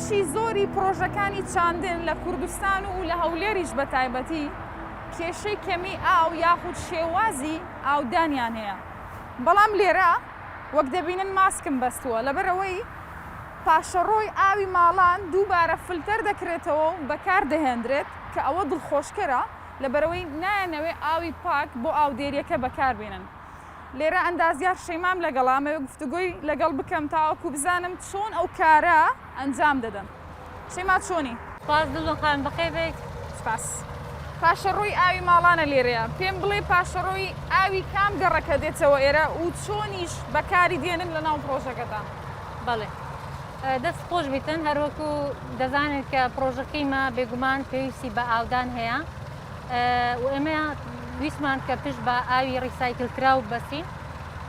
بەشی زۆری پرۆژەکانی چاندن لە کوردستان و لە هەولێریش بە تایبەتی کێشەی کەمی ئاو یاخود شێوازی ئاودانیان هەیە. بەڵام لێرە وەک دەبینن ماسکم بەستووە لەبەرەوەی پاشەڕۆی ئاوی ماڵان دووبارە فلتەر دەکرێتەوە و بەکار دەهێنرێت کە ئەوە دڵخۆشکەرە لەبەرەوەی نایەنەوێ ئاوی پاک بۆ ئاودێریەکە بەکاربێنن. لێرە ئەندازیار شەیمام لەگەڵامەوە گفتوگۆی لەگەڵ بکەم تاوەکو بزانم چۆن ئەو کارە ئەنجام دەدەن. شەیما چۆنی؟ سپاس دڵخۆم بەخێر بێت. سپاس. پاشەڕۆی ئاوی ماڵانە لێرەیە. پێم بڵێ پاشەڕۆی ئاوی کام گەڕەکە دێتەوە ئێرە و چۆنیش بەکاری دێنن لە ناو پرۆژەکەتان؟ بەڵێ. دەست خۆش بیتن هەروەکو دەزانێت کە پرۆژەکەیمە بێگومان پێویستی بە ئاودان هەیە و ئێمە ویسمان کە پشت بە ئاوی ڕیسایکلکراو بەسین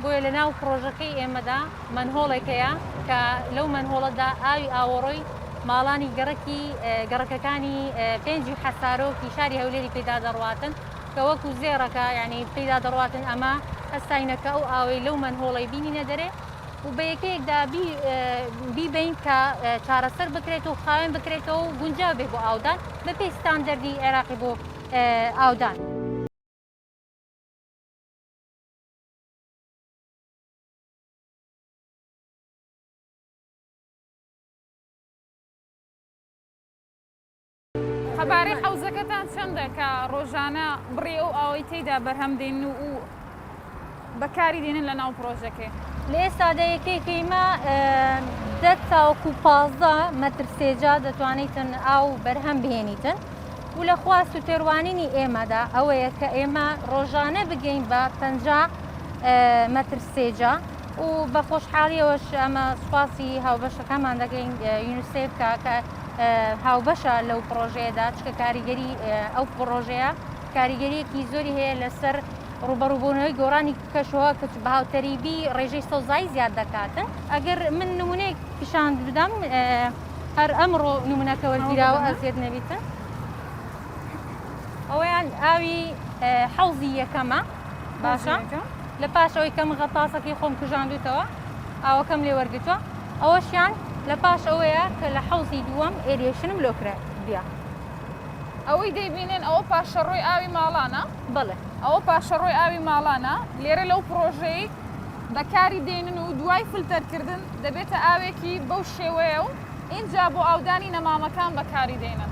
بۆیە لە ناو پرۆژەکەی ئێمەدا منهۆڵێک هەیە کە لەو منهۆڵەدا ئاوی ئاوەڕۆی ماڵانی گەڕەکەکانی پێنجی حەسارۆکی شاری هەولێری پێدا دەڕواتن کە وەکو زێڕەکە یعنی پێدا دەڕواتن ئەمە هەستاینەکە ئەو ئاوەی لەو منهۆڵی بینینە دەرێ و بە یەکەیەکدا بیبین کە چارەسەر بکرێت و خاوێن بکرێتەوە و گونجاو بێ بۆ ئاودان بە پێی ستاندەردی عێراقی بۆ ئاودان. خەبارەی حەوزەکەتان چەندە کە ڕۆژانە بڕێ و ئاوەی تێیدا بەرهەم دێن و بەکاری دێنن لە ناو پرۆژەکەی؟ لە ئێستادا یەکێکیمە 10 تاوەکو 15 مەتر سێجا دەتوانیتن ئاو بەرهەم بهێنیتن و لە خواست و تێڕوانینی ئێمەدا ئەوەیە کە ئێمە ڕۆژانە بگەین بە 50 مەتر سێجا و بە خۆشحاڵیەوەش ئەمە سوپاسی هاوبەشەکەمان دەگەین یونیسێف کە هاوبەشە لەو پرۆژەیەدا چکە کاریگەری ئەو پرۆژەیە کاریگەریەکی زۆری هەیە لەسەر ڕوبەڕووبوونەوەی گۆڕانی کەشەوە کە بە هاوتەریبی ڕێژەی سەوزایی زیاد دەکاتن. ئەگەر من نمونەیەک پیشان بدەم هەر ئەمڕۆ نمونەکە وەرگیراوە ئەزیێت نەبیتن. ئەوەیان ئاوی حەوزی یەکەمە باشە لە پاشەوەی کەم غەتاسەکەی خۆم کوژاندوتەوە ئاوەکەم لێ وەرگتووە ئەوەشیان لە پاش ئەوەیە کە لە حەوزی دووەم ئێریشنم لۆکرە بیا. ئەوەی دەیبینن ئەوە پاشەڕۆی ئاوی ماڵانە؟ بڵێ ئەوە پاشەڕۆی ئاوی ماڵانە لێرە لەو پرۆژەی بەکاری دێنن و دوای فلتەرکردن دەبێتە ئاوێکی بەو شێوەیە و اینجا بۆ ئاودانی نەمامەکان بەکاری دێنن.